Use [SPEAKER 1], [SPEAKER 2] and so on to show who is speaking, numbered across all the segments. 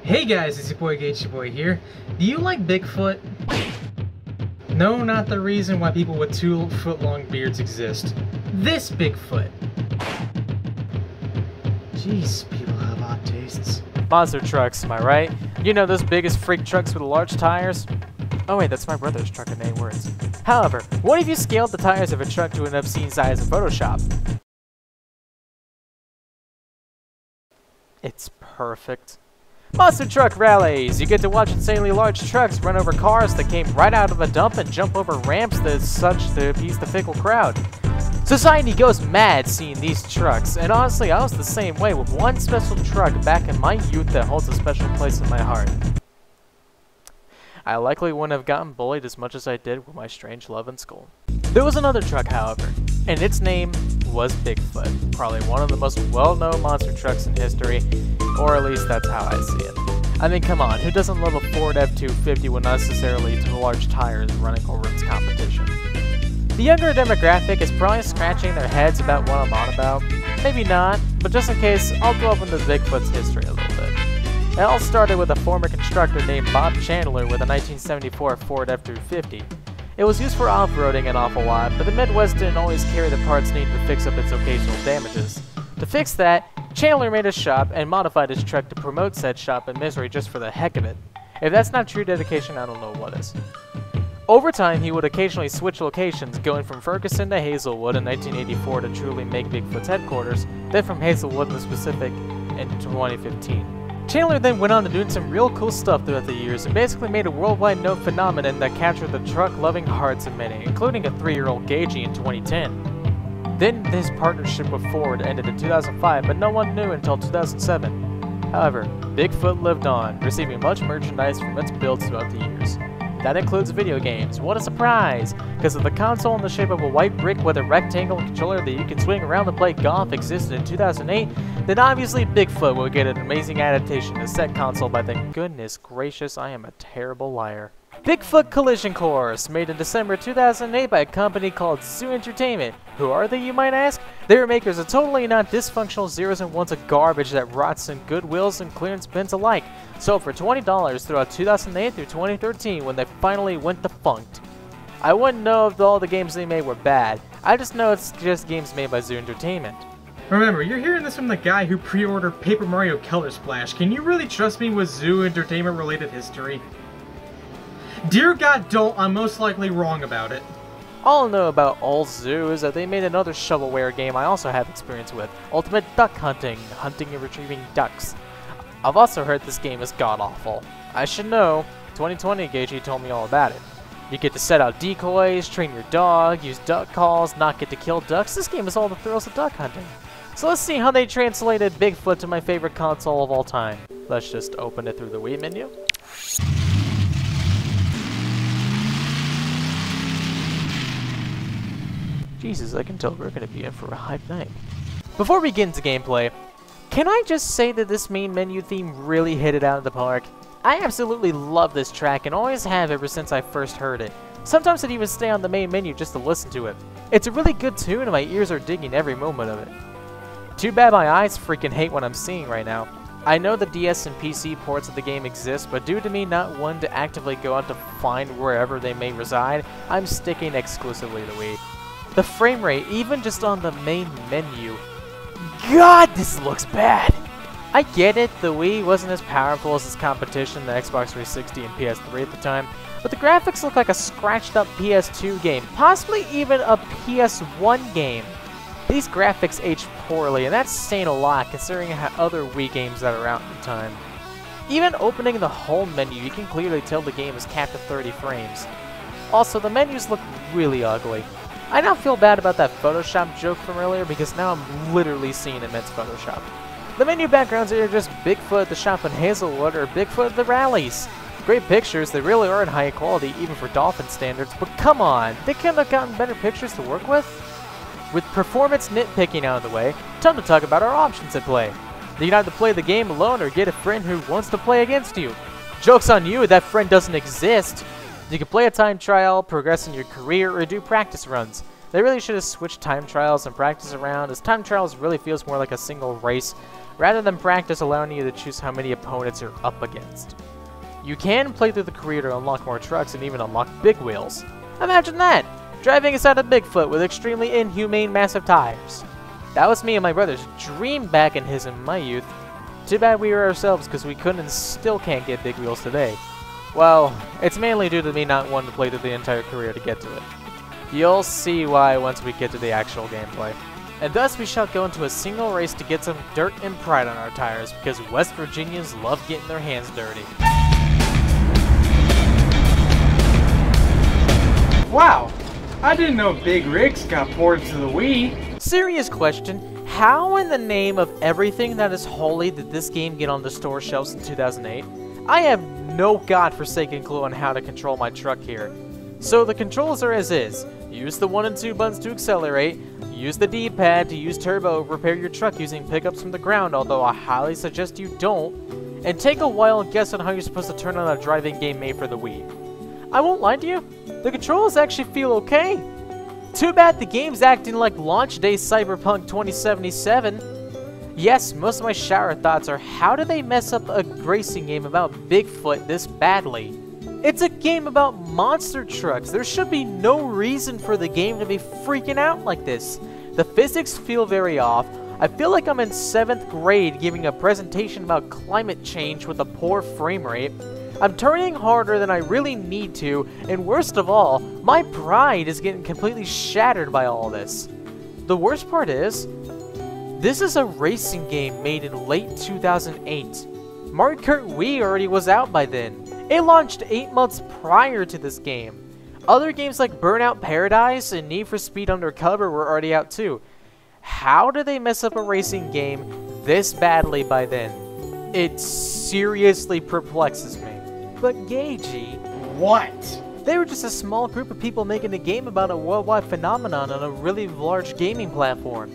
[SPEAKER 1] Hey guys, it's your boy Gagey here. Do you like Bigfoot? No, not the reason why people with 2-foot-long beards exist. This Bigfoot. Jeez, people have odd tastes.
[SPEAKER 2] Monster trucks, am I right? You know those biggest freak trucks with large tires? Oh wait, that's my brother's truck in 8 words. However, what if you scaled the tires of a truck to an obscene size in Photoshop? It's perfect. Monster truck rallies! You get to watch insanely large trucks run over cars that came right out of a dump and jump over ramps that such to appease the fickle crowd. Society goes mad seeing these trucks, and honestly I was the same way with one special truck back in my youth that holds a special place in my heart. I likely wouldn't have gotten bullied as much as I did with my strange love in school. There was another truck, however, and its name was Bigfoot, probably one of the most well-known monster trucks in history, or at least that's how I see it. I mean, come on, who doesn't love a Ford F-250 with necessarily 2 large tires running over its competition? The younger demographic is probably scratching their heads about what I'm on about. Maybe not, but just in case, I'll delve into Bigfoot's history a little bit. It all started with a former constructor named Bob Chandler with a 1974 Ford F-350. It was used for off-roading an awful lot, but the Midwest didn't always carry the parts needed to fix up its occasional damages. To fix that, Chandler made a shop and modified his truck to promote said shop in misery just for the heck of it. If that's not true dedication, I don't know what is. Over time, he would occasionally switch locations, going from Ferguson to Hazelwood in 1984 to truly make Bigfoot's headquarters, then from Hazelwood to Pacific in 2015. Chandler then went on to doing some real cool stuff throughout the years and basically made a worldwide known phenomenon that captured the truck-loving hearts of many, including a 3-year-old Gagey in 2010. Then his partnership with Ford ended in 2005, but no one knew until 2007. However, Bigfoot lived on, receiving much merchandise from its builds throughout the years. That includes video games. What a surprise! Because if the console in the shape of a white brick with a rectangle controller that you can swing around to play golf existed in 2008, then obviously Bigfoot will get an amazing adaptation to said console by the goodness gracious, I am a terrible liar. Bigfoot Collision Course, made in December 2008 by a company called Zoo Entertainment. Who are they, you might ask? They are makers of totally not dysfunctional zeros and ones of garbage that rots in Goodwills and clearance bins alike. Sold for $20 throughout 2008 through 2013 when they finally went defunct. I wouldn't know if all the games they made were bad. I just know it's just games made by Zoo Entertainment.
[SPEAKER 1] Remember, you're hearing this from the guy who pre-ordered Paper Mario Color Splash. Can you really trust me with Zoo Entertainment related history? Dear God, don't. I'm most likely wrong about it.
[SPEAKER 2] All I know about Old Zoo is that they made another shovelware game I also have experience with, Ultimate Duck Hunting, hunting and retrieving ducks. I've also heard this game is god-awful. I should know, 2020 Gagey told me all about it. You get to set out decoys, train your dog, use duck calls, not get to kill ducks. This game is all the thrills of duck hunting. So let's see how they translated Bigfoot to my favorite console of all time. Let's just open it through the Wii menu. Jesus, I can tell we're going to be in for a hype night. Before we get into gameplay, can I just say that this main menu theme really hit it out of the park? I absolutely love this track and always have ever since I first heard it. Sometimes I'd even stay on the main menu just to listen to it. It's a really good tune and my ears are digging every moment of it. Too bad my eyes freaking hate what I'm seeing right now. I know the DS and PC ports of the game exist, but due to me not wanting to actively go out to find wherever they may reside, I'm sticking exclusively to Wii. The frame rate, even just on the main menu. God, this looks bad! I get it, the Wii wasn't as powerful as its competition, the Xbox 360 and PS3 at the time, but the graphics look like a scratched up PS2 game, possibly even a PS1 game. These graphics aged poorly, and that's saying a lot considering how other Wii games that are out at the time. Even opening the home menu, you can clearly tell the game is capped at 30 frames. Also, the menus look really ugly. I now feel bad about that Photoshop joke from earlier because now I'm literally seeing immense Photoshop. The menu backgrounds are just Bigfoot at the shop in Hazelwood or Bigfoot at the rallies. Great pictures, they really are in high quality even for Dolphin standards, but come on, they couldn't have gotten better pictures to work with? With performance nitpicking out of the way, time to talk about our options at play. You can either play the game alone or get a friend who wants to play against you. Joke's on you, that friend doesn't exist. You can play a time trial, progress in your career, or do practice runs. They really should have switched time trials and practice around, as time trials really feels more like a single race rather than practice allowing you to choose how many opponents you're up against. You can play through the career to unlock more trucks and even unlock big wheels. Imagine that! Driving inside a Bigfoot with extremely inhumane massive tires. That was me and my brother's dream back in his and my youth. Too bad we were ourselves because we couldn't and still can't get big wheels today. Well, it's mainly due to me not wanting to play through the entire career to get to it. You'll see why once we get to the actual gameplay. And thus we shall go into a single race to get some dirt and pride on our tires because West Virginians love getting their hands dirty.
[SPEAKER 1] Wow, I didn't know big rigs got ported to the Wii.
[SPEAKER 2] Serious question, how in the name of everything that is holy did this game get on the store shelves in 2008? I have no godforsaken clue on how to control my truck here. So the controls are as is. Use the 1 and 2 buttons to accelerate, use the D-pad to use turbo, repair your truck using pickups from the ground, although I highly suggest you don't, and take a while and guess on how you're supposed to turn on a driving game made for the Wii. I won't lie to you, the controls actually feel okay. Too bad the game's acting like launch day Cyberpunk 2077. Yes, most of my shower thoughts are how do they mess up a racing game about Bigfoot this badly? It's a game about monster trucks. There should be no reason for the game to be freaking out like this. The physics feel very off. I feel like I'm in 7th grade giving a presentation about climate change with a poor frame rate. I'm turning harder than I really need to, and worst of all, my pride is getting completely shattered by all this. The worst part is, this is a racing game made in late 2008. Mario Kart Wii already was out by then. It launched 8 months prior to this game. Other games like Burnout Paradise and Need for Speed Undercover were already out too. How do they mess up a racing game this badly by then? It seriously perplexes me. But Gagey...
[SPEAKER 1] What?
[SPEAKER 2] They were just a small group of people making a game about a worldwide phenomenon on a really large gaming platform.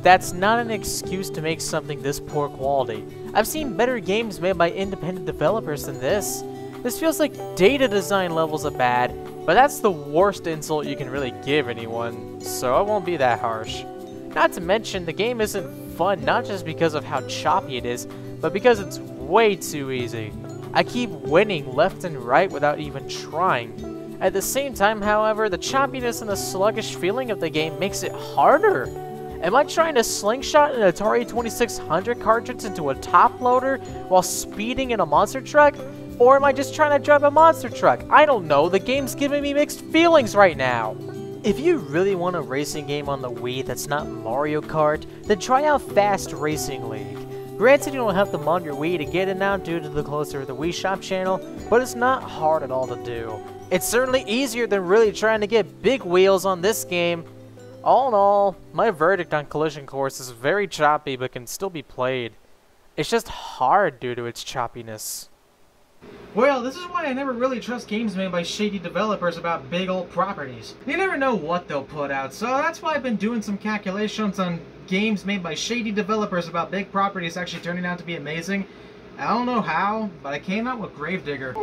[SPEAKER 2] That's not an excuse to make something this poor quality. I've seen better games made by independent developers than this. This feels like data design levels of bad, but that's the worst insult you can really give anyone, so I won't be that harsh. Not to mention, the game isn't fun not just because of how choppy it is, but because it's way too easy. I keep winning left and right without even trying. At the same time, however, the choppiness and the sluggish feeling of the game makes it harder. Am I trying to slingshot an Atari 2600 cartridge into a top loader while speeding in a monster truck? Or am I just trying to drive a monster truck? I don't know, the game's giving me mixed feelings right now. If you really want a racing game on the Wii that's not Mario Kart, then try out Fast Racing League. Granted, you don't have to mod your Wii to get it now due to the closure of the Wii Shop channel, but it's not hard at all to do. It's certainly easier than really trying to get big wheels on this game. All in all, my verdict on Collision Course is very choppy but can still be played. It's just hard due to its choppiness.
[SPEAKER 1] Well, this is why I never really trust games made by shady developers about big old properties. You never know what they'll put out, so that's why I've been doing some calculations on games made by shady developers about big properties actually turning out to be amazing. I don't know how, but I came out with Gravedigger.